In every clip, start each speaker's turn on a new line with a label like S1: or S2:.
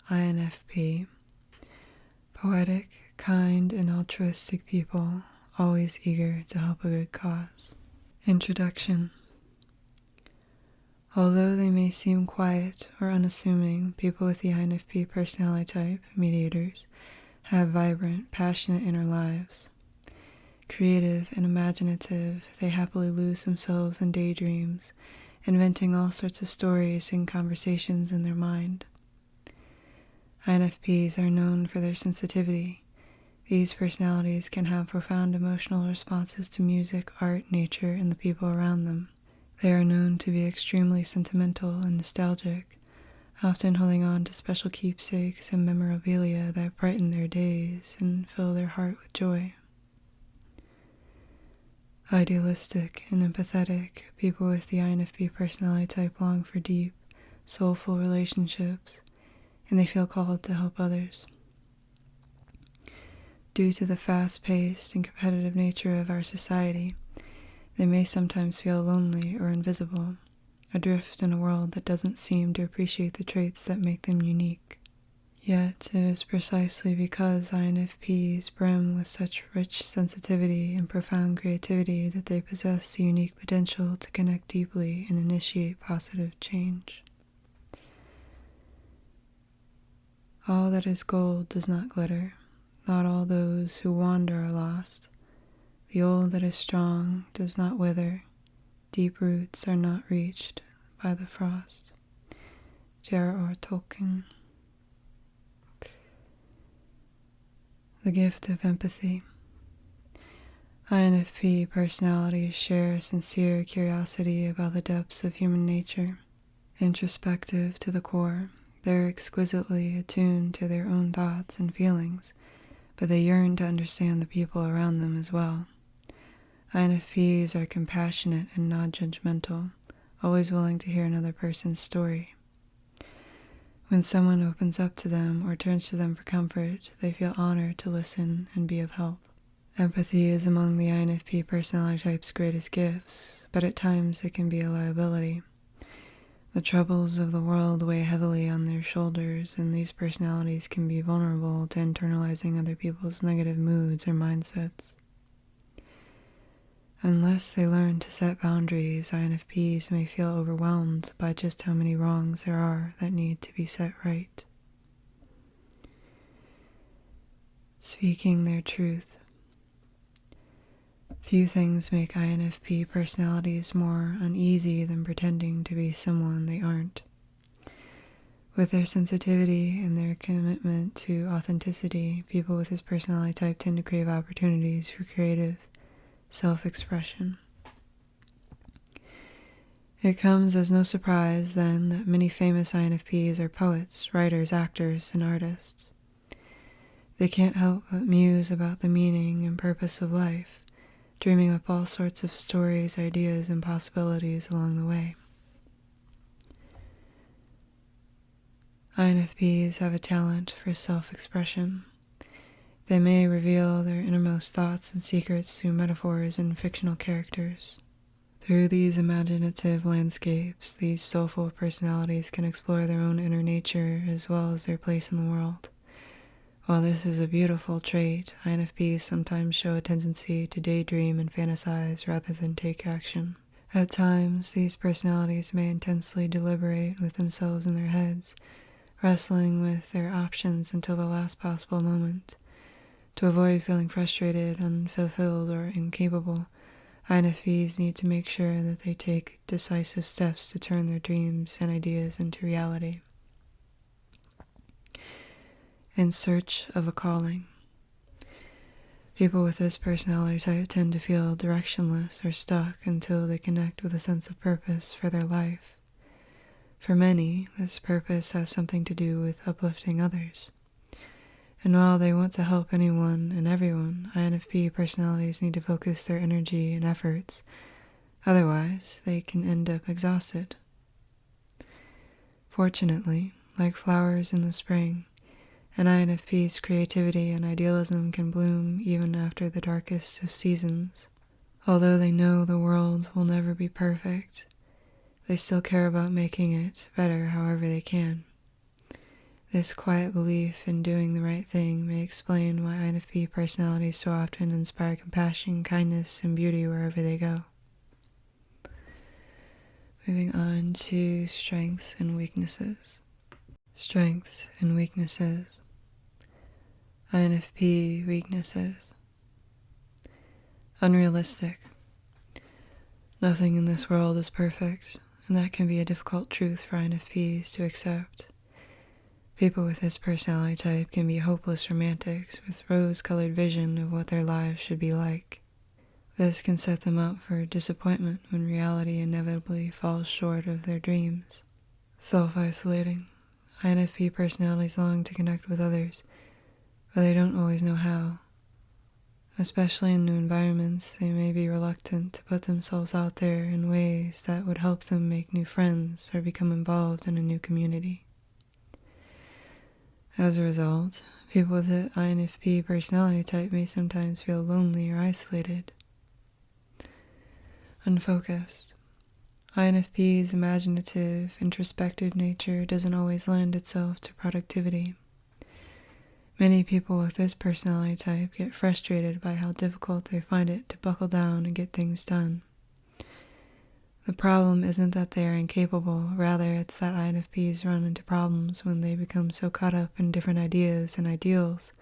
S1: INFP. Poetic, kind, and altruistic people, always eager to help a good cause. Introduction. Although they may seem quiet or unassuming, people with the INFP personality type, mediators, have vibrant, passionate inner lives. Creative and imaginative, they happily lose themselves in daydreams, inventing all sorts of stories and conversations in their mind. INFPs are known for their sensitivity. These personalities can have profound emotional responses to music, art, nature, and the people around them. They are known to be extremely sentimental and nostalgic, often holding on to special keepsakes and memorabilia that brighten their days and fill their heart with joy. Idealistic and empathetic, people with the INFP personality type long for deep, soulful relationships, and they feel called to help others. Due to the fast-paced and competitive nature of our society, they may sometimes feel lonely or invisible, adrift in a world that doesn't seem to appreciate the traits that make them unique. Yet it is precisely because INFPs brim with such rich sensitivity and profound creativity that they possess the unique potential to connect deeply and initiate positive change. All that is gold does not glitter. Not all those who wander are lost. The old that is strong does not wither. Deep roots are not reached by the frost. J.R.R. Tolkien. The gift of empathy. INFP personalities share a sincere curiosity about the depths of human nature. Introspective to the core, they're exquisitely attuned to their own thoughts and feelings, but they yearn to understand the people around them as well. INFPs are compassionate and non-judgmental, always willing to hear another person's story. When someone opens up to them or turns to them for comfort, they feel honored to listen and be of help. Empathy is among the INFP personality type's greatest gifts, but at times it can be a liability. The troubles of the world weigh heavily on their shoulders, and these personalities can be vulnerable to internalizing other people's negative moods or mindsets. Unless they learn to set boundaries, INFPs may feel overwhelmed by just how many wrongs there are that need to be set right. Speaking their truth. Few things make INFP personalities more uneasy than pretending to be someone they aren't. With their sensitivity and their commitment to authenticity, people with this personality type tend to crave opportunities for creative self-expression. It comes as no surprise, then, that many famous INFPs are poets, writers, actors, and artists. They can't help but muse about the meaning and purpose of life, dreaming up all sorts of stories, ideas, and possibilities along the way. INFPs have a talent for self-expression. They may reveal their innermost thoughts and secrets through metaphors and fictional characters. Through these imaginative landscapes, these soulful personalities can explore their own inner nature as well as their place in the world. While this is a beautiful trait, INFPs sometimes show a tendency to daydream and fantasize rather than take action. At times, these personalities may intensely deliberate with themselves in their heads, wrestling with their options until the last possible moment. To avoid feeling frustrated, unfulfilled, or incapable, INFPs need to make sure that they take decisive steps to turn their dreams and ideas into reality. In search of a calling. People with this personality type tend to feel directionless or stuck until they connect with a sense of purpose for their life. For many, this purpose has something to do with uplifting others. And while they want to help anyone and everyone, INFP personalities need to focus their energy and efforts. Otherwise, they can end up exhausted. Fortunately, like flowers in the spring, an INFP's creativity and idealism can bloom even after the darkest of seasons. Although they know the world will never be perfect, they still care about making it better however they can. This quiet belief in doing the right thing may explain why INFP personalities so often inspire compassion, kindness, and beauty wherever they go. Moving on to strengths and weaknesses. Strengths and weaknesses. INFP weaknesses. Unrealistic. Nothing in this world is perfect, and that can be a difficult truth for INFPs to accept. People with this personality type can be hopeless romantics with rose-colored vision of what their lives should be like. This can set them up for disappointment when reality inevitably falls short of their dreams. Self-isolating. INFP personalities long to connect with others, but they don't always know how. Especially in new environments, they may be reluctant to put themselves out there in ways that would help them make new friends or become involved in a new community. As a result, people with the INFP personality type may sometimes feel lonely or isolated. Unfocused. INFP's imaginative, introspective nature doesn't always lend itself to productivity. Many people with this personality type get frustrated by how difficult they find it to buckle down and get things done. The problem isn't that they are incapable, rather it's that INFPs run into problems when they become so caught up in different ideas and ideals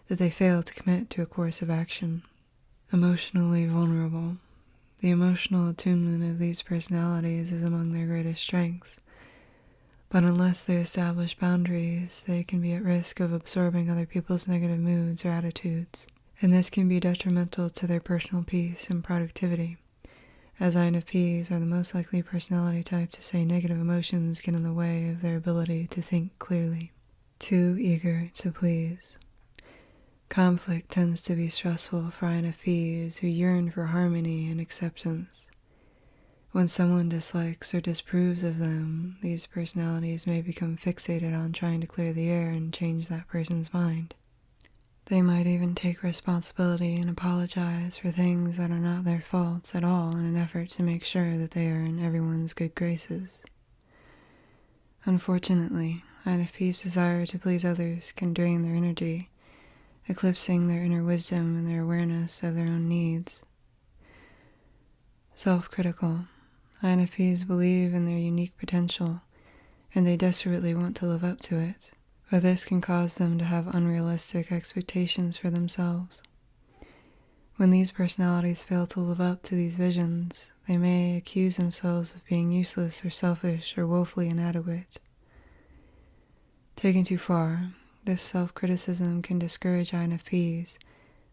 S1: that they fail to commit to a course of action. Emotionally vulnerable. The emotional attunement of these personalities is among their greatest strengths, but unless they establish boundaries, they can be at risk of absorbing other people's negative moods or attitudes, and this can be detrimental to their personal peace and productivity, as INFPs are the most likely personality type to say negative emotions get in the way of their ability to think clearly. Too eager to please. Conflict tends to be stressful for INFPs who yearn for harmony and acceptance. When someone dislikes or disapproves of them, these personalities may become fixated on trying to clear the air and change that person's mind. They might even take responsibility and apologize for things that are not their faults at all in an effort to make sure that they are in everyone's good graces. Unfortunately, INFP's desire to please others can drain their energy, eclipsing their inner wisdom and their awareness of their own needs. Self-critical. INFPs believe in their unique potential, and they desperately want to live up to it, but this can cause them to have unrealistic expectations for themselves. When these personalities fail to live up to these visions, they may accuse themselves of being useless or selfish or woefully inadequate. Taken too far, this self-criticism can discourage INFPs,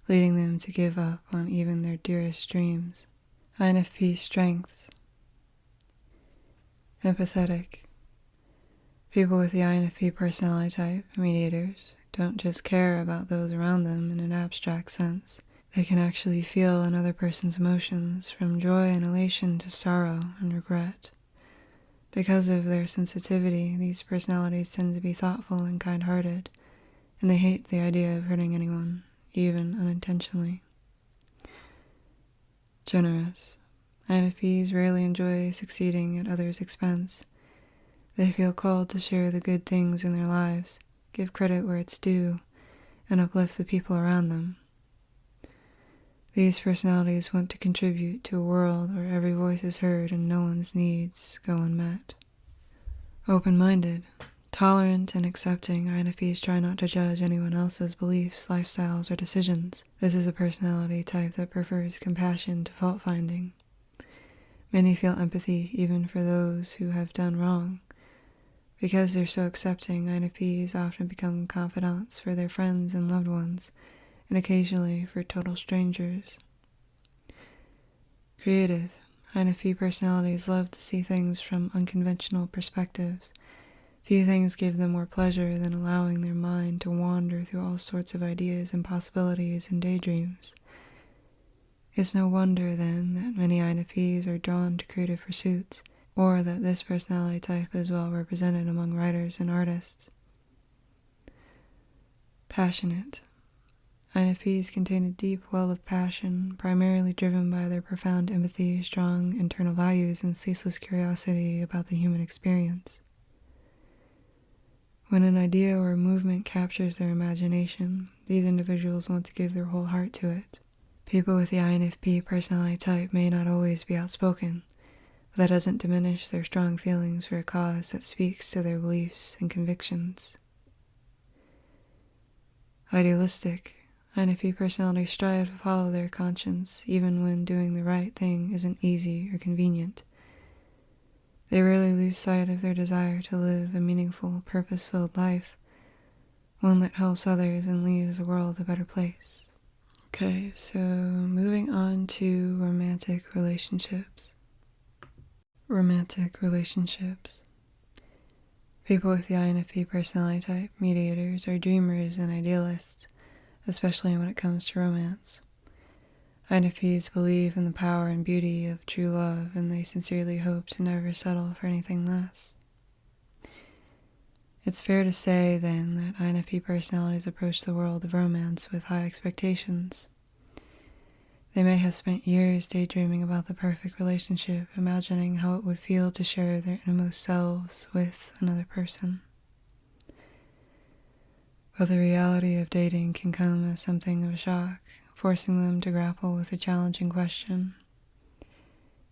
S1: leading them to give up on even their dearest dreams. INFP strengths. Empathetic. People with the INFP personality type, mediators, don't just care about those around them in an abstract sense. They can actually feel another person's emotions, from joy and elation to sorrow and regret. Because of their sensitivity, these personalities tend to be thoughtful and kind-hearted, and they hate the idea of hurting anyone, even unintentionally. Generous. INFPs rarely enjoy succeeding at others' expense. They feel called to share the good things in their lives, give credit where it's due, and uplift the people around them. These personalities want to contribute to a world where every voice is heard and no one's needs go unmet. Open-minded. Tolerant and accepting, INFPs try not to judge anyone else's beliefs, lifestyles, or decisions. This is a personality type that prefers compassion to fault-finding. Many feel empathy even for those who have done wrong. Because they're so accepting, INFPs often become confidants for their friends and loved ones, and occasionally for total strangers. Creative. INFP personalities love to see things from unconventional perspectives. Few things give them more pleasure than allowing their mind to wander through all sorts of ideas and possibilities and daydreams. It's no wonder, then, that many INFPs are drawn to creative pursuits, or that this personality type is well represented among writers and artists. Passionate. INFPs contain a deep well of passion, primarily driven by their profound empathy, strong internal values, and ceaseless curiosity about the human experience. When an idea or movement captures their imagination, these individuals want to give their whole heart to it. People with the INFP personality type may not always be outspoken, but that doesn't diminish their strong feelings for a cause that speaks to their beliefs and convictions. Idealistic. INFP personalities strive to follow their conscience, even when doing the right thing isn't easy or convenient. They rarely lose sight of their desire to live a meaningful, purpose-filled life, one that helps others and leaves the world a better place. Okay, so moving on to romantic relationships. Romantic relationships. People with the INFP personality type, mediators, are dreamers and idealists, especially when it comes to romance. INFPs believe in the power and beauty of true love, and they sincerely hope to never settle for anything less. It's fair to say, then, that INFP personalities approach the world of romance with high expectations. They may have spent years daydreaming about the perfect relationship, imagining how it would feel to share their innermost selves with another person. But the reality of dating can come as something of a shock, forcing them to grapple with a challenging question.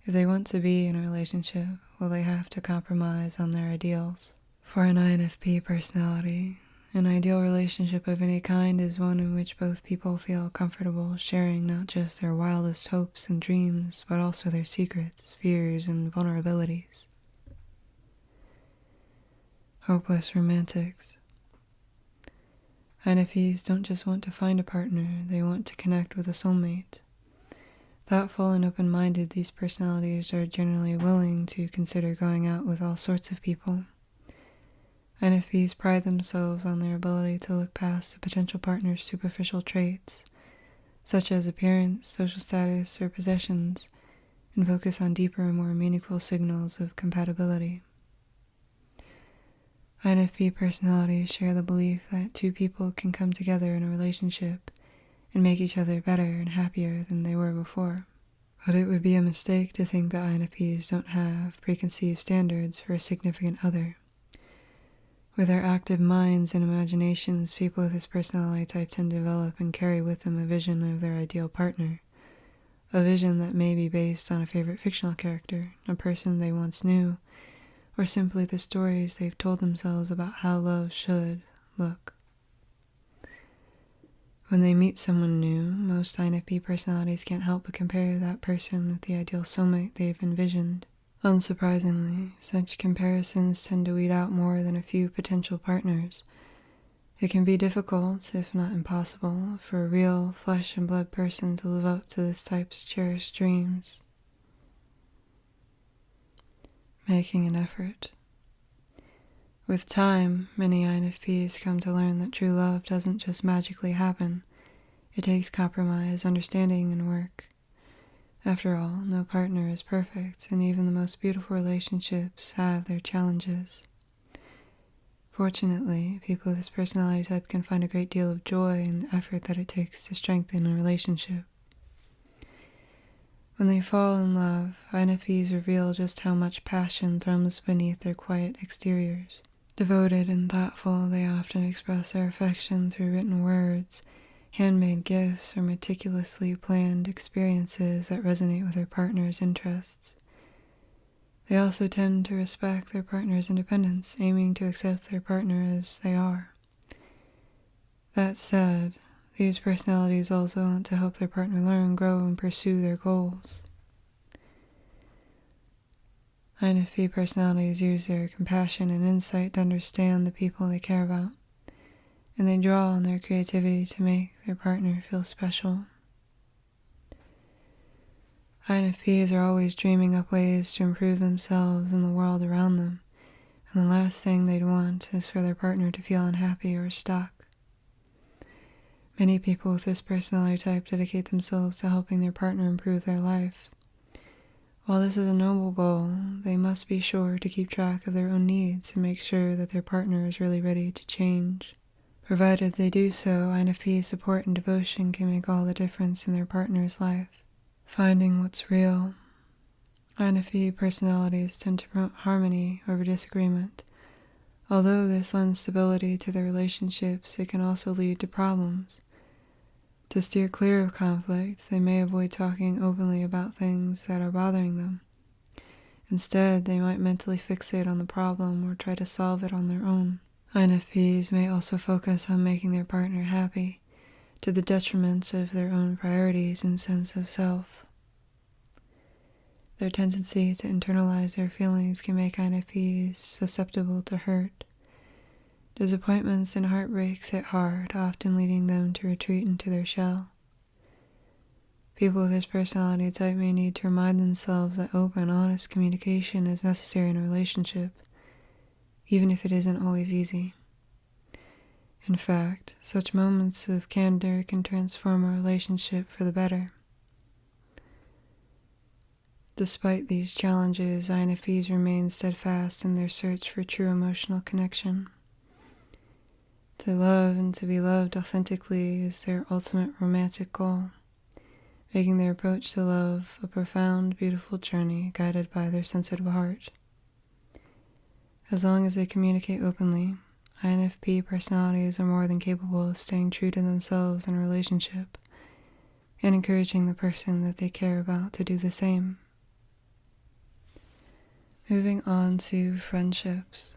S1: If they want to be in a relationship, will they have to compromise on their ideals? For an INFP personality, an ideal relationship of any kind is one in which both people feel comfortable sharing not just their wildest hopes and dreams, but also their secrets, fears, and vulnerabilities. Hopeless romantics. INFPs don't just want to find a partner, they want to connect with a soulmate. Thoughtful and open-minded, these personalities are generally willing to consider going out with all sorts of people. INFPs pride themselves on their ability to look past a potential partner's superficial traits, such as appearance, social status, or possessions, and focus on deeper and more meaningful signals of compatibility. INFP personalities share the belief that two people can come together in a relationship and make each other better and happier than they were before. But it would be a mistake to think that INFPs don't have preconceived standards for a significant other. With their active minds and imaginations, people with this personality type tend to develop and carry with them a vision of their ideal partner, a vision that may be based on a favorite fictional character, a person they once knew, or simply the stories they've told themselves about how love should look. When they meet someone new, most INFP personalities can't help but compare that person with the ideal soulmate they've envisioned. Unsurprisingly, such comparisons tend to weed out more than a few potential partners. It can be difficult, if not impossible, for a real flesh and blood person to live up to this type's cherished dreams. Making an effort. With time, many INFPs come to learn that true love doesn't just magically happen. It takes compromise, understanding, and work. After all, no partner is perfect, and even the most beautiful relationships have their challenges. Fortunately, people with this personality type can find a great deal of joy in the effort that it takes to strengthen a relationship. When they fall in love, INFPs reveal just how much passion thrums beneath their quiet exteriors. Devoted and thoughtful, they often express their affection through written words, handmade gifts, or meticulously planned experiences that resonate with their partner's interests. They also tend to respect their partner's independence, aiming to accept their partner as they are. That said, these personalities also want to help their partner learn, grow, and pursue their goals. INFP personalities use their compassion and insight to understand the people they care about, and they draw on their creativity to make their partner feel special. INFPs are always dreaming up ways to improve themselves and the world around them, and the last thing they'd want is for their partner to feel unhappy or stuck. Many people with this personality type dedicate themselves to helping their partner improve their life. While this is a noble goal, they must be sure to keep track of their own needs and make sure that their partner is really ready to change. Provided they do so, INFP's support and devotion can make all the difference in their partner's life. Finding what's real. INFP personalities tend to promote harmony over disagreement, Although this lends stability to their relationships, it can also lead to problems. To steer clear of conflict, they may avoid talking openly about things that are bothering them. Instead, they might mentally fixate on the problem or try to solve it on their own. INFPs may also focus on making their partner happy, to the detriment of their own priorities and sense of self. Their tendency to internalize their feelings can make INFPs susceptible to hurt. Disappointments and heartbreaks hit hard, often leading them to retreat into their shell. People with this personality type may need to remind themselves that open, honest communication is necessary in a relationship, even if it isn't always easy. In fact, such moments of candor can transform a relationship for the better. Despite these challenges, INFPs remain steadfast in their search for true emotional connection. To love and to be loved authentically is their ultimate romantic goal, making their approach to love a profound, beautiful journey guided by their sensitive heart. As long as they communicate openly, INFP personalities are more than capable of staying true to themselves in a relationship and encouraging the person that they care about to do the same. Moving on to friendships.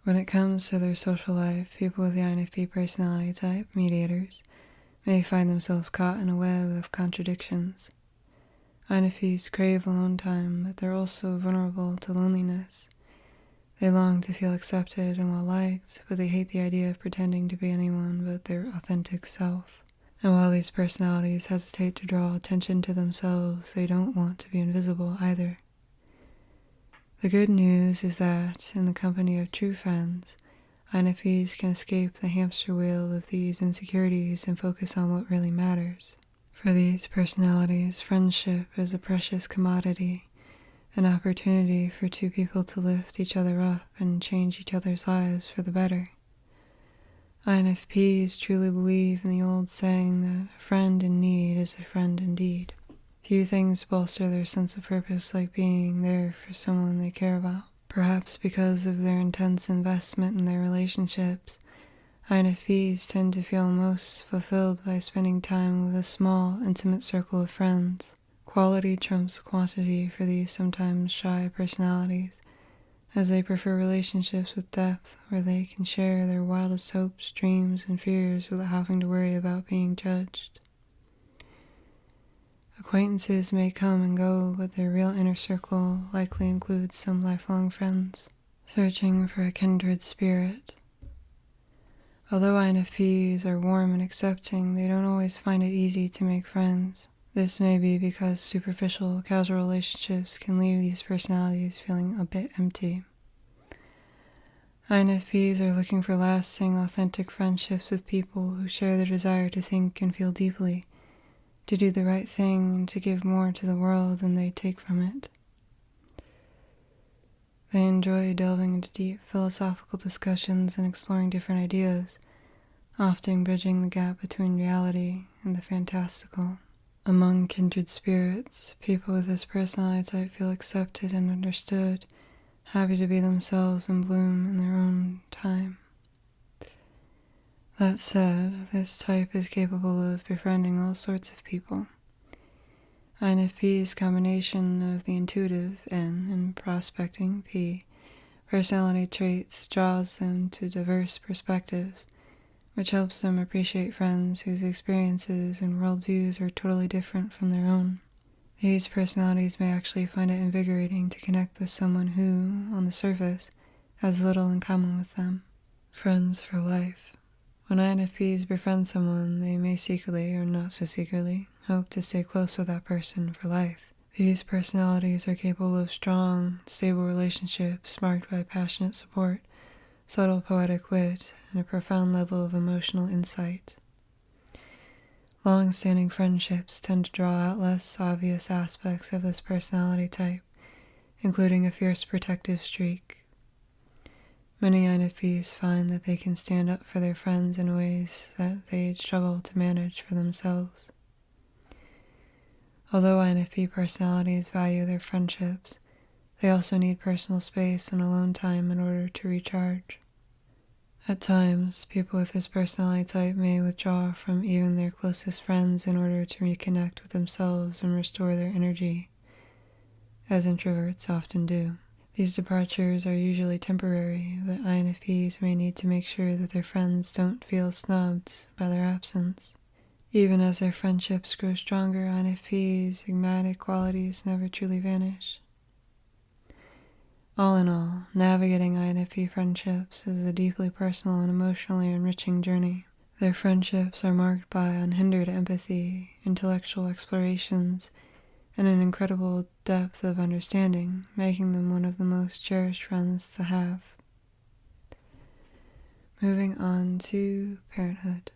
S1: When it comes to their social life, people with the INFP personality type, mediators, may find themselves caught in a web of contradictions. INFPs crave alone time, but they're also vulnerable to loneliness. They long to feel accepted and well-liked, but they hate the idea of pretending to be anyone but their authentic self. And while these personalities hesitate to draw attention to themselves, they don't want to be invisible either. The good news is that, in the company of true friends, INFPs can escape the hamster wheel of these insecurities and focus on what really matters. For these personalities, friendship is a precious commodity, an opportunity for two people to lift each other up and change each other's lives for the better. INFPs truly believe in the old saying that a friend in need is a friend indeed. Few things bolster their sense of purpose like being there for someone they care about. Perhaps because of their intense investment in their relationships, INFPs tend to feel most fulfilled by spending time with a small, intimate circle of friends. Quality trumps quantity for these sometimes shy personalities, as they prefer relationships with depth where they can share their wildest hopes, dreams, and fears without having to worry about being judged. Acquaintances may come and go, but their real inner circle likely includes some lifelong friends, searching for a kindred spirit. Although INFPs are warm and accepting, they don't always find it easy to make friends. This may be because superficial, casual relationships can leave these personalities feeling a bit empty. INFPs are looking for lasting, authentic friendships with people who share their desire to think and feel deeply, to do the right thing, and to give more to the world than they take from it. They enjoy delving into deep philosophical discussions and exploring different ideas, often bridging the gap between reality and the fantastical. Among kindred spirits, people with this personality type feel accepted and understood, happy to be themselves and bloom in their own time. That said, this type is capable of befriending all sorts of people. INFP's combination of the intuitive, N, and prospecting, P, personality traits draws them to diverse perspectives, which helps them appreciate friends whose experiences and worldviews are totally different from their own. These personalities may actually find it invigorating to connect with someone who, on the surface, has little in common with them. Friends for life. When INFPs befriend someone, they may secretly, or not so secretly, hope to stay close with that person for life. These personalities are capable of strong, stable relationships marked by passionate support, subtle poetic wit, and a profound level of emotional insight. Long-standing friendships tend to draw out less obvious aspects of this personality type, including a fierce protective streak. Many INFPs find that they can stand up for their friends in ways that they'd struggle to manage for themselves. Although INFP personalities value their friendships, They also need personal space and alone time in order to recharge. At times, people with this personality type may withdraw from even their closest friends in order to reconnect with themselves and restore their energy, as introverts often do. These departures are usually temporary, but INFPs may need to make sure that their friends don't feel snubbed by their absence. Even as their friendships grow stronger, INFPs' enigmatic qualities never truly vanish. All in all, navigating INFP friendships is a deeply personal and emotionally enriching journey. Their friendships are marked by unhindered empathy, intellectual explorations, and an incredible depth of understanding, making them one of the most cherished friends to have. Moving on to Parenthood.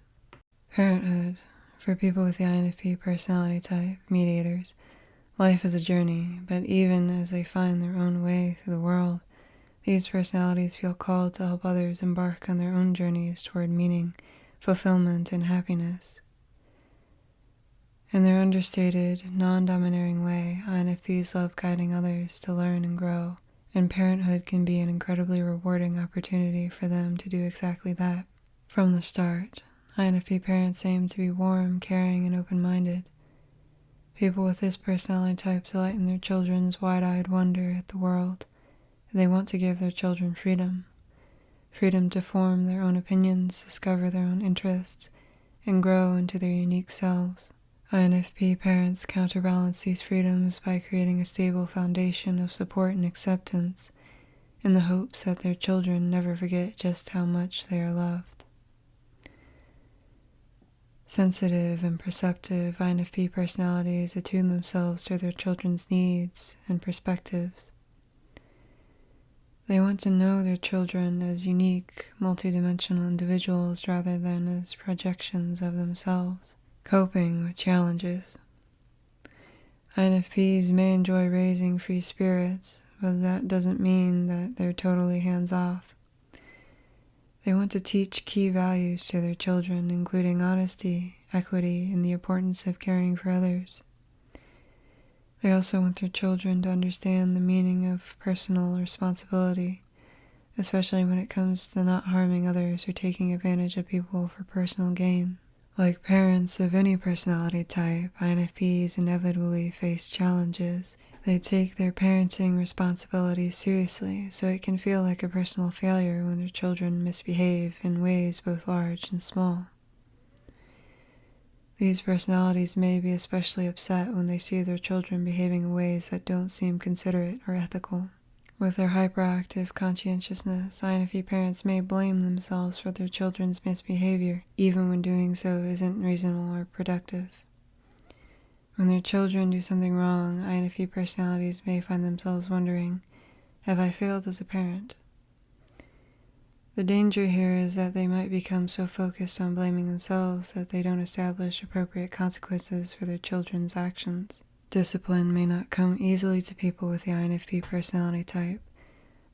S1: Parenthood, for people with the INFP personality type, mediators, life is a journey, but even as they find their own way through the world, these personalities feel called to help others embark on their own journeys toward meaning, fulfillment, and happiness. In their understated, non-domineering way, INFPs love guiding others to learn and grow, and parenthood can be an incredibly rewarding opportunity for them to do exactly that. From the start, INFP parents aim to be warm, caring, and open-minded. People with this personality type delight in their children's wide-eyed wonder at the world. They want to give their children freedom to form their own opinions, discover their own interests, and grow into their unique selves. INFP parents counterbalance these freedoms by creating a stable foundation of support and acceptance, in the hopes that their children never forget just how much they are loved. Sensitive and perceptive INFP personalities attune themselves to their children's needs and perspectives. They want to know their children as unique, multidimensional individuals rather than as projections of themselves, coping with challenges. INFPs may enjoy raising free spirits, but that doesn't mean that they're totally hands-off. They want to teach key values to their children, including honesty, equity, and the importance of caring for others. They also want their children to understand the meaning of personal responsibility, especially when it comes to not harming others or taking advantage of people for personal gain. Like parents of any personality type, INFPs inevitably face challenges. They take their parenting responsibilities seriously, so it can feel like a personal failure when their children misbehave in ways both large and small. These personalities may be especially upset when they see their children behaving in ways that don't seem considerate or ethical. With their hyperactive conscientiousness, INFP parents may blame themselves for their children's misbehavior, even when doing so isn't reasonable or productive. When their children do something wrong, INFP personalities may find themselves wondering, have I failed as a parent? The danger here is that they might become so focused on blaming themselves that they don't establish appropriate consequences for their children's actions. Discipline may not come easily to people with the INFP personality type,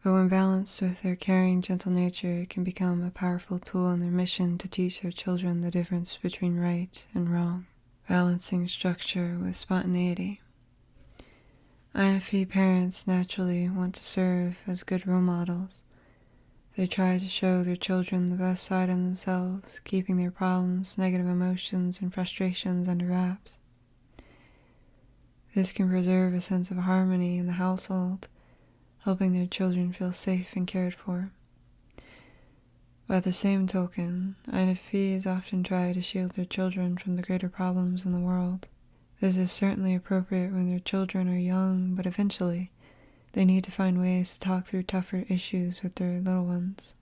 S1: but when balanced with their caring, gentle nature, it can become a powerful tool in their mission to teach their children the difference between right and wrong. Balancing structure with spontaneity. INFP parents naturally want to serve as good role models. They try to show their children the best side of themselves, keeping their problems, negative emotions, and frustrations under wraps. This can preserve a sense of harmony in the household, helping their children feel safe and cared for. By the same token, INFPs often try to shield their children from the greater problems in the world. This is certainly appropriate when their children are young, but eventually, they need to find ways to talk through tougher issues with their little ones.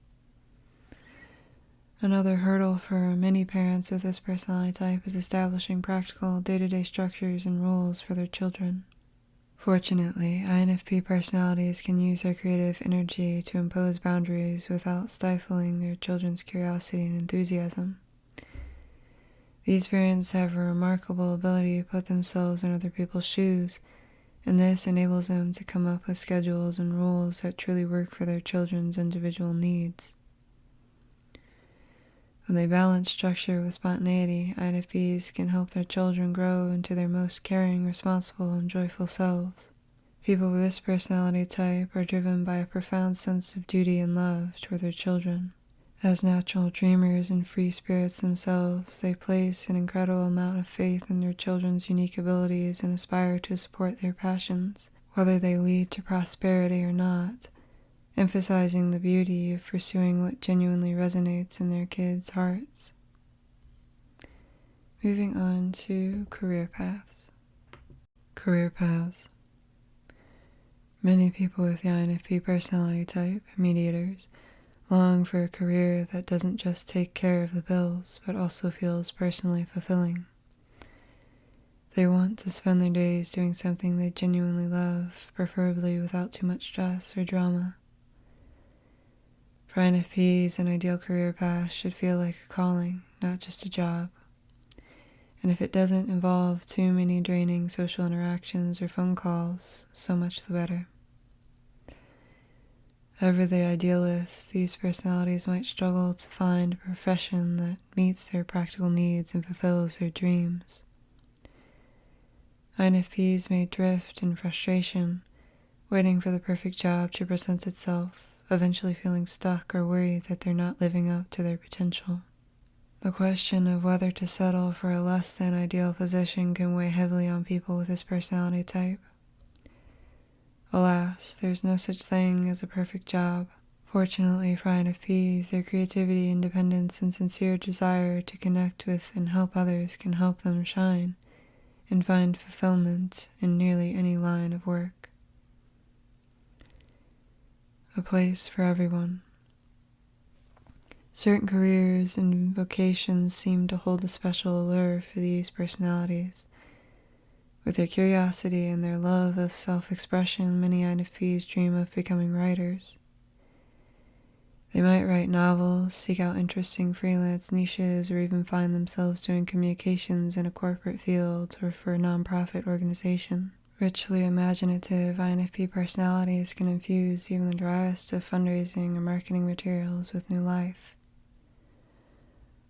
S1: Another hurdle for many parents with this personality type is establishing practical day-to-day structures and rules for their children. Fortunately, INFP personalities can use their creative energy to impose boundaries without stifling their children's curiosity and enthusiasm. These parents have a remarkable ability to put themselves in other people's shoes, and this enables them to come up with schedules and rules that truly work for their children's individual needs. When they balance structure with spontaneity, INFPs can help their children grow into their most caring, responsible, and joyful selves. People with this personality type are driven by a profound sense of duty and love toward their children. As natural dreamers and free spirits themselves, they place an incredible amount of faith in their children's unique abilities and aspire to support their passions, whether they lead to prosperity or not, emphasizing the beauty of pursuing what genuinely resonates in their kids' hearts. Moving on to career paths. Career paths. Many people with the INFP personality type, mediators, long for a career that doesn't just take care of the bills, but also feels personally fulfilling. They want to spend their days doing something they genuinely love, preferably without too much stress or drama. For INFPs, an ideal career path should feel like a calling, not just a job. And if it doesn't involve too many draining social interactions or phone calls, so much the better. Ever the idealists, these personalities might struggle to find a profession that meets their practical needs and fulfills their dreams. INFPs may drift in frustration, waiting for the perfect job to present itself, eventually feeling stuck or worried that they're not living up to their potential. The question of whether to settle for a less than ideal position can weigh heavily on people with this personality type. Alas, there's no such thing as a perfect job. Fortunately for INFPs, their creativity, independence, and sincere desire to connect with and help others can help them shine and find fulfillment in nearly any line of work. A place for everyone. Certain careers and vocations seem to hold a special allure for these personalities. With their curiosity and their love of self-expression, many INFPs dream of becoming writers. They might write novels, seek out interesting freelance niches, or even find themselves doing communications in a corporate field or for a nonprofit organization. Richly imaginative INFP personalities can infuse even the driest of fundraising or marketing materials with new life.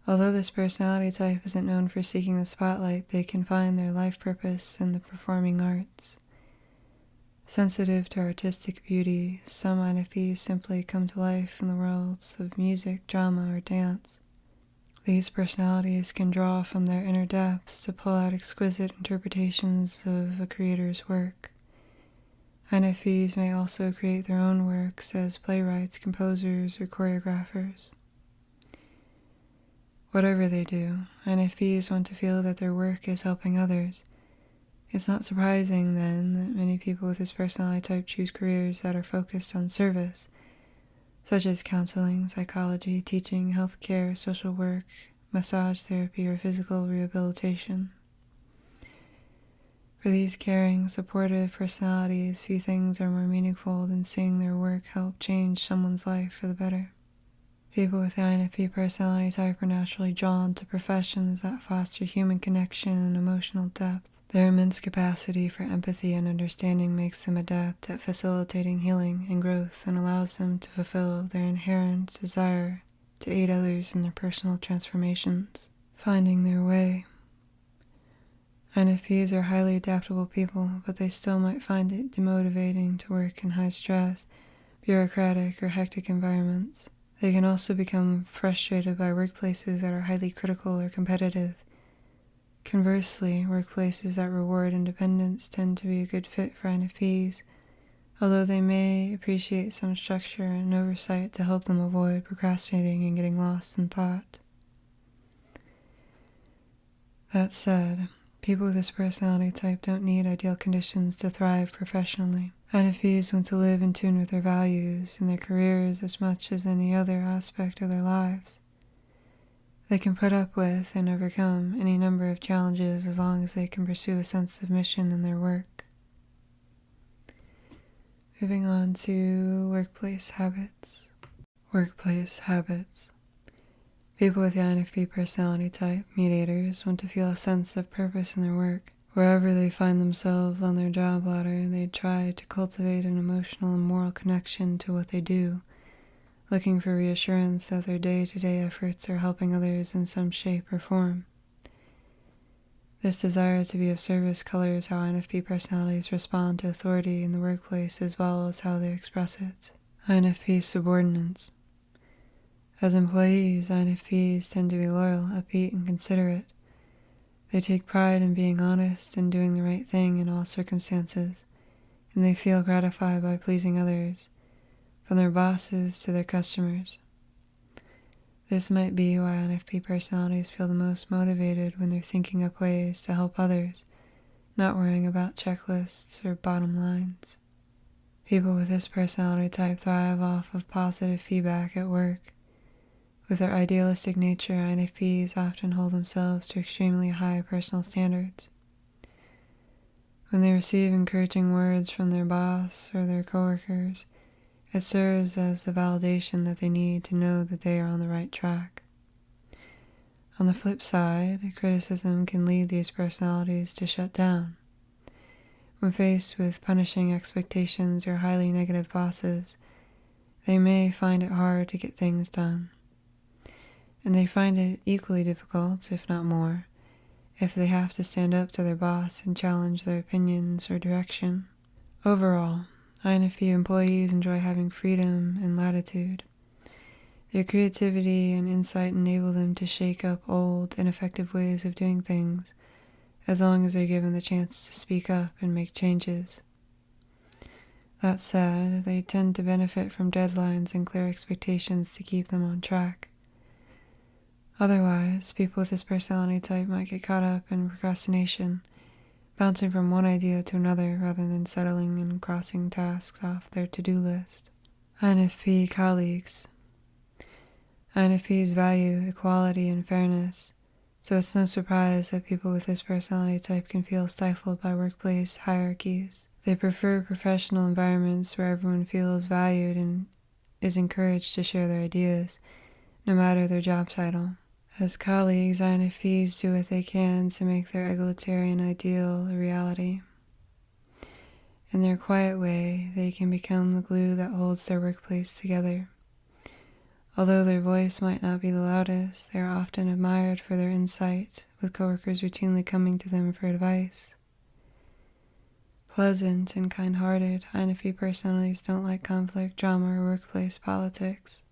S1: Although this personality type isn't known for seeking the spotlight, they can find their life purpose in the performing arts. Sensitive to artistic beauty, some INFPs simply come to life in the worlds of music, drama, or dance. These personalities can draw from their inner depths to pull out exquisite interpretations of a creator's work. INFPs may also create their own works as playwrights, composers, or choreographers. Whatever they do, INFPs want to feel that their work is helping others. It's not surprising, then, that many people with this personality type choose careers that are focused on service, such as counseling, psychology, teaching, healthcare, social work, massage therapy, or physical rehabilitation. For these caring, supportive personalities, few things are more meaningful than seeing their work help change someone's life for the better. People with the INFP personality type are naturally drawn to professions that foster human connection and emotional depth. Their immense capacity for empathy and understanding makes them adept at facilitating healing and growth and allows them to fulfill their inherent desire to aid others in their personal transformations. Finding their way. INFPs are highly adaptable people, but they still might find it demotivating to work in high-stress, bureaucratic, or hectic environments. They can also become frustrated by workplaces that are highly critical or competitive. Conversely, workplaces that reward independence tend to be a good fit for INFPs, although they may appreciate some structure and oversight to help them avoid procrastinating and getting lost in thought. That said, people with this personality type don't need ideal conditions to thrive professionally. INFPs want to live in tune with their values and their careers as much as any other aspect of their lives. They can put up with and overcome any number of challenges as long as they can pursue a sense of mission in their work. Moving on to workplace habits. Workplace habits. People with the INFP personality type, mediators, want to feel a sense of purpose in their work. Wherever they find themselves on their job ladder, they try to cultivate an emotional and moral connection to what they do, looking for reassurance that their day-to-day efforts are helping others in some shape or form. This desire to be of service colors how INFP personalities respond to authority in the workplace as well as how they express it. INFP subordinates. As employees, INFPs tend to be loyal, upbeat, and considerate. They take pride in being honest and doing the right thing in all circumstances, and they feel gratified by pleasing others, from their bosses to their customers. This might be why INFP personalities feel the most motivated when they're thinking up ways to help others, not worrying about checklists or bottom lines. People with this personality type thrive off of positive feedback at work. With their idealistic nature, INFPs often hold themselves to extremely high personal standards. When they receive encouraging words from their boss or their coworkers, it serves as the validation that they need to know that they are on the right track. On the flip side, criticism can lead these personalities to shut down. When faced with punishing expectations or highly negative bosses, they may find it hard to get things done. And they find it equally difficult, if not more, if they have to stand up to their boss and challenge their opinions or direction. Overall, INFP employees enjoy having freedom and latitude. Their creativity and insight enable them to shake up old, ineffective ways of doing things, as long as they're given the chance to speak up and make changes. That said, they tend to benefit from deadlines and clear expectations to keep them on track. Otherwise, people with this personality type might get caught up in procrastination, bouncing from one idea to another rather than settling and crossing tasks off their to-do list. INFP colleagues. INFPs value equality and fairness, so it's no surprise that people with this personality type can feel stifled by workplace hierarchies. They prefer professional environments where everyone feels valued and is encouraged to share their ideas, no matter their job title. As colleagues, INFPs do what they can to make their egalitarian ideal a reality. In their quiet way, they can become the glue that holds their workplace together. Although their voice might not be the loudest, they are often admired for their insight, with coworkers routinely coming to them for advice. Pleasant and kind-hearted, INFP personalities don't like conflict, drama, or workplace politics.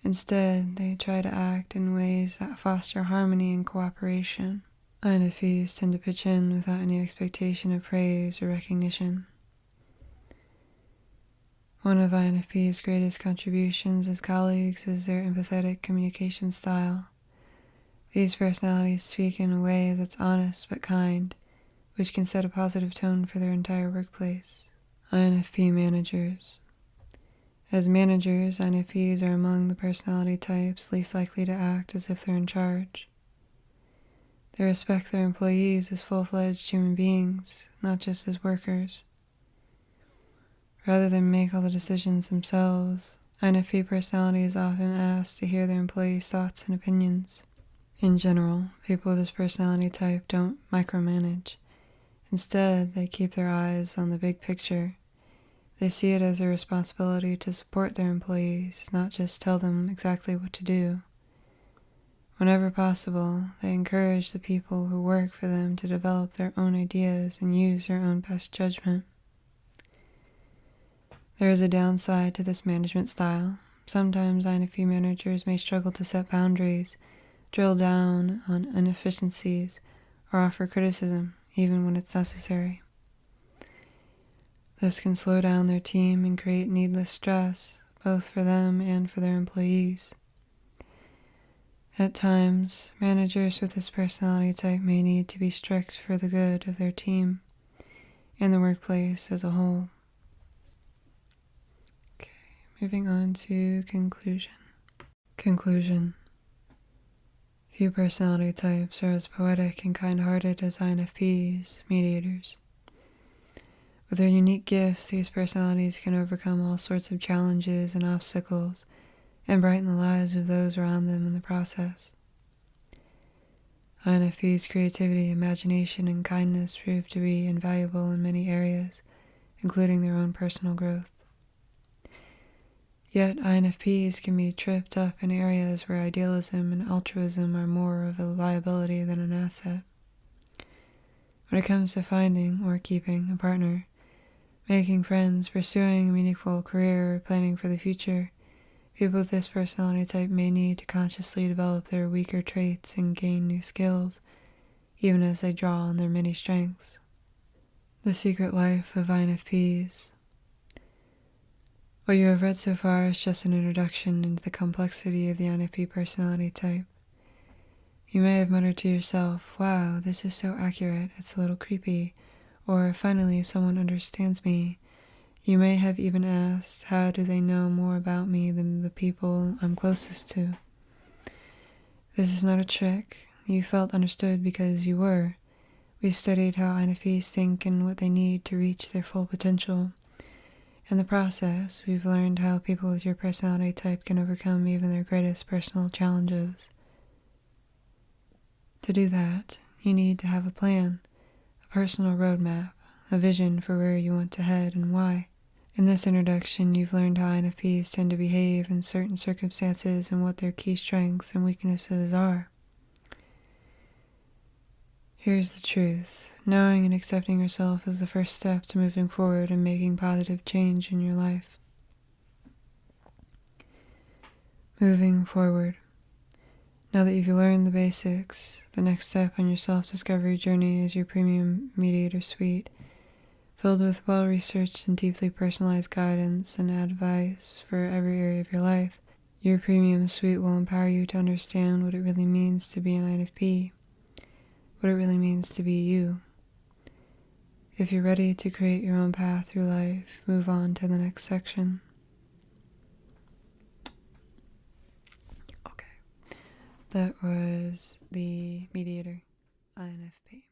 S1: Instead, they try to act in ways that foster harmony and cooperation. INFPs tend to pitch in without any expectation of praise or recognition. One of INFP's greatest contributions as colleagues is their empathetic communication style. These personalities speak in a way that's honest but kind, which can set a positive tone for their entire workplace. INFP managers. As managers, INFPs are among the personality types least likely to act as if they're in charge. They respect their employees as full-fledged human beings, not just as workers. Rather than make all the decisions themselves, INFP personality is often asked to hear their employees' thoughts and opinions. In general, people with this personality type don't micromanage. Instead, they keep their eyes on the big picture. They see it as a responsibility to support their employees, not just tell them exactly what to do. Whenever possible, they encourage the people who work for them to develop their own ideas and use their own best judgment. There is a downside to this management style. Sometimes INFP managers may struggle to set boundaries, drill down on inefficiencies, or offer criticism, even when it's necessary. This can slow down their team and create needless stress, both for them and for their employees. At times, managers with this personality type may need to be strict for the good of their team and the workplace as a whole. Okay, moving on to conclusion. Conclusion. Few personality types are as poetic and kind-hearted as INFPs, mediators. With their unique gifts, these personalities can overcome all sorts of challenges and obstacles and brighten the lives of those around them in the process. INFP's creativity, imagination, and kindness prove to be invaluable in many areas, including their own personal growth. Yet INFPs can be tripped up in areas where idealism and altruism are more of a liability than an asset. When it comes to finding or keeping a partner, making friends, pursuing a meaningful career, or planning for the future, people with this personality type may need to consciously develop their weaker traits and gain new skills, even as they draw on their many strengths. The Secret Life of INFPs. What you have read so far is just an introduction into the complexity of the INFP personality type. You may have muttered to yourself, "Wow, this is so accurate, it's a little creepy," or "Finally, someone understands me." You may have even asked, how do they know more about me than the people I'm closest to? This is not a trick. You felt understood because you were. We've studied how INFPs think and what they need to reach their full potential. In the process, we've learned how people with your personality type can overcome even their greatest personal challenges. To do that, you need to have a plan, a personal roadmap, a vision for where you want to head and why. In this introduction, you've learned how INFPs tend to behave in certain circumstances and what their key strengths and weaknesses are. Here's the truth. Knowing and accepting yourself is the first step to moving forward and making positive change in your life. Moving forward. Now that you've learned the basics, the next step on your self-discovery journey is your premium Mediator suite, filled with well-researched and deeply personalized guidance and advice for every area of your life. Your premium suite will empower you to understand what it really means to be an INFP, what it really means to be you. If you're ready to create your own path through life, move on to the next section. Okay, that was the Mediator, INFP.